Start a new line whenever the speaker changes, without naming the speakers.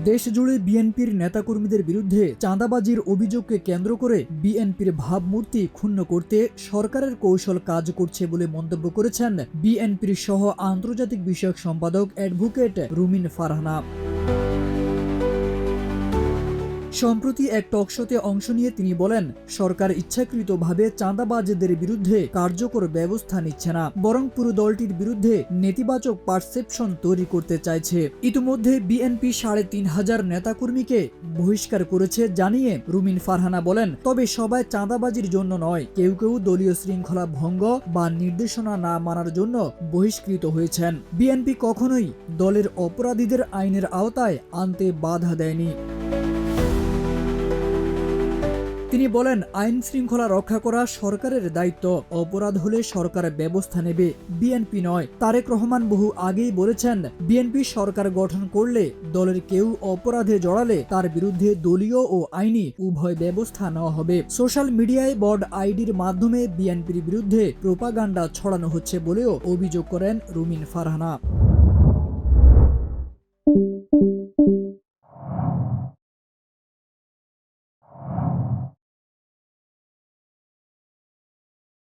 দেশজুড়ে বিএনপির নেতাকর্মীদের বিরুদ্ধে চাঁদাবাজির অভিযোগকে কেন্দ্র করে বিএনপির ভাবমূর্তি ক্ষুণ্ণ করতে সরকারের কৌশল কাজ করছে বলে মন্তব্য করেছেন বিএনপির সহ আন্তর্জাতিক বিষয়ক সম্পাদক অ্যাডভোকেট রুমিন ফারহানা। সম্প্রতি এক টকশোতে অংশ নিয়ে তিনি বলেন, সরকার ইচ্ছাকৃতভাবে চাঁদাবাজদের বিরুদ্ধে কার্যকর ব্যবস্থা নিচ্ছে না, বরং পুরো দলটির বিরুদ্ধে নেতিবাচক পারসেপশন তৈরি করতে চাইছে। ইতিমধ্যে বিএনপি ৩,৫০০ নেতাকর্মীকে বহিষ্কার করেছে জানিয়ে রুমিন ফারহানা বলেন, তবে সবাই চাঁদাবাজির জন্য নয়, কেউ কেউ দলীয় শৃঙ্খলা ভঙ্গ বা নির্দেশনা না মানার জন্য বহিষ্কৃত হয়েছেন। বিএনপি কখনোই দলের অপরাধীদের আইনের আওতায় আনতে বাধা দেয়নি। তিনি বলেন, আইন শৃঙ্খলা রক্ষা করা সরকারের দায়িত্ব, অপরাধ হলে সরকার ব্যবস্থা নেবে, বিএনপি নয়। তারেক রহমান বহু আগেই বলেছেন, বিএনপি সরকার গঠন করলে দলের কেউ অপরাধে জড়ালে তার বিরুদ্ধে দলীয় ও আইনি উভয় ব্যবস্থা নেওয়া হবে। সোশ্যাল মিডিয়ায় বড আইডির মাধ্যমে বিএনপির বিরুদ্ধে প্রোপাগান্ডা ছড়ানো হচ্ছে বলেও অভিযোগ করেন রুমিন ফারহানা।